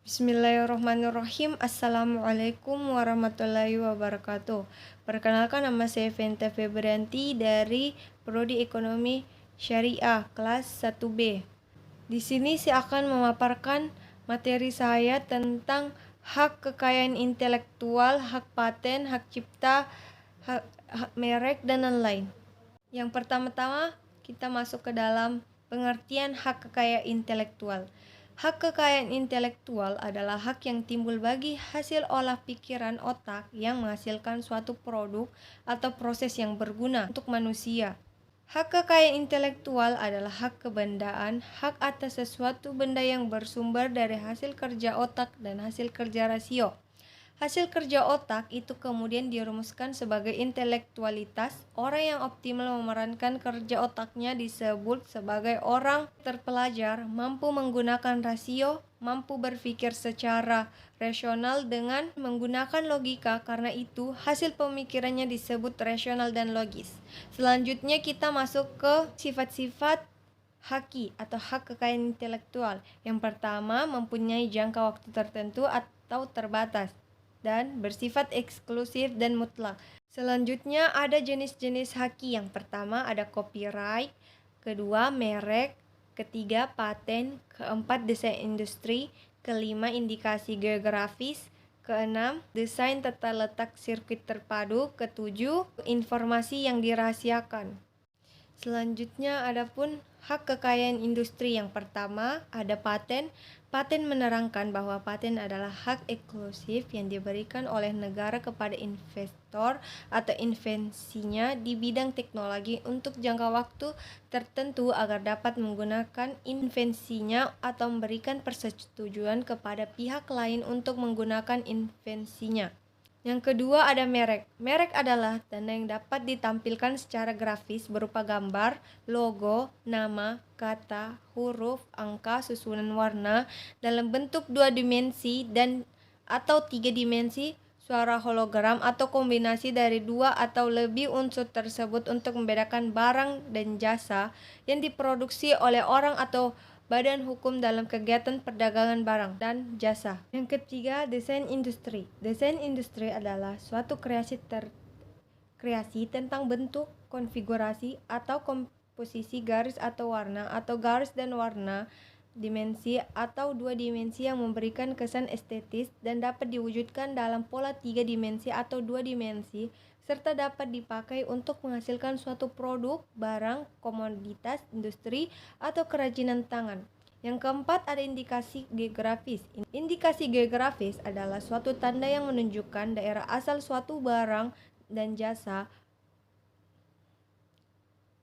Bismillahirrahmanirrahim. Assalamualaikum warahmatullahi wabarakatuh. Perkenalkan, nama saya Venta Febrianti dari Prodi Ekonomi Syariah kelas 1B. Di sini saya akan memaparkan materi saya tentang hak kekayaan intelektual, hak paten, hak cipta, hak merek, dan lain-lain. Yang pertama-tama kita masuk ke dalam pengertian hak kekayaan intelektual. Hak kekayaan intelektual adalah hak yang timbul bagi hasil olah pikiran otak yang menghasilkan suatu produk atau proses yang berguna untuk manusia. Hak kekayaan intelektual adalah hak kebendaan, hak atas sesuatu benda yang bersumber dari hasil kerja otak dan hasil kerja rasio. Hasil kerja otak itu kemudian dirumuskan sebagai intelektualitas. Orang yang optimal memerankan kerja otaknya disebut sebagai orang terpelajar, mampu menggunakan rasio, mampu berpikir secara rasional dengan menggunakan logika. Karena itu, hasil pemikirannya disebut rasional dan logis. Selanjutnya kita masuk ke sifat-sifat haki atau hak kekayaan intelektual. Yang pertama, mempunyai jangka waktu tertentu atau terbatas dan bersifat eksklusif dan mutlak. Selanjutnya ada jenis-jenis haki. Yang pertama ada copyright, kedua merek, ketiga paten, keempat desain industri, kelima indikasi geografis, keenam desain tata letak sirkuit terpadu, ketujuh informasi yang dirahasiakan. Selanjutnya adapun hak kekayaan industri. Yang pertama ada paten. Paten menerangkan bahwa paten adalah hak eksklusif yang diberikan oleh negara kepada investor atau invensinya di bidang teknologi untuk jangka waktu tertentu agar dapat menggunakan invensinya atau memberikan persetujuan kepada pihak lain untuk menggunakan invensinya. Yang kedua ada merek. Merek adalah tanda yang dapat ditampilkan secara grafis berupa gambar, logo, nama, kata, huruf, angka, susunan warna dalam bentuk 2 dimensi dan atau 3 dimensi, suara hologram atau kombinasi dari 2 atau lebih unsur tersebut untuk membedakan barang dan jasa yang diproduksi oleh orang atau badan hukum dalam kegiatan perdagangan barang dan jasa. Yang ketiga, desain industri. Desain industri adalah suatu kreasi tentang bentuk, konfigurasi, atau komposisi garis atau warna, atau garis dan warna, dimensi atau 2 dimensi yang memberikan kesan estetis dan dapat diwujudkan dalam pola 3 dimensi atau 2 dimensi, serta dapat dipakai untuk menghasilkan suatu produk, barang, komoditas, industri, atau kerajinan tangan. Yang keempat ada indikasi geografis. Indikasi geografis adalah suatu tanda yang menunjukkan daerah asal suatu barang dan jasa,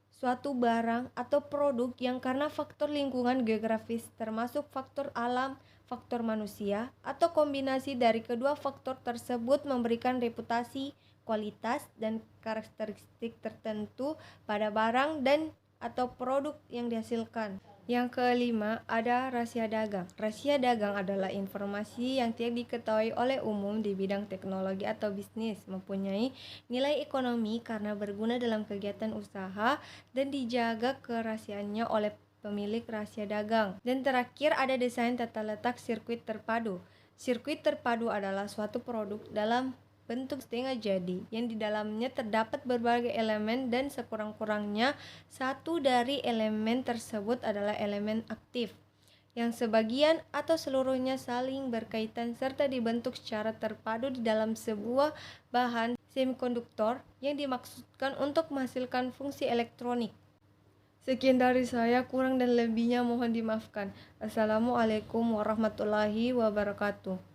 suatu barang atau produk yang karena faktor lingkungan geografis termasuk faktor alam, faktor manusia, atau kombinasi dari kedua faktor tersebut memberikan reputasi, kualitas, dan karakteristik tertentu pada barang dan atau produk yang dihasilkan. Yang kelima ada rahasia dagang. Rahasia dagang adalah informasi yang tidak diketahui oleh umum di bidang teknologi atau bisnis, mempunyai nilai ekonomi karena berguna dalam kegiatan usaha dan dijaga kerahasiaannya oleh pemilik rahasia dagang. Dan terakhir ada desain tata letak sirkuit terpadu. Sirkuit terpadu adalah suatu produk dalam bentuk setengah jadi yang di dalamnya terdapat berbagai elemen dan sekurang-kurangnya satu dari elemen tersebut adalah elemen aktif yang sebagian atau seluruhnya saling berkaitan serta dibentuk secara terpadu di dalam sebuah bahan semikonduktor yang dimaksudkan untuk menghasilkan fungsi elektronik. Sekian dari saya, kurang dan lebihnya mohon dimaafkan. Assalamualaikum warahmatullahi wabarakatuh.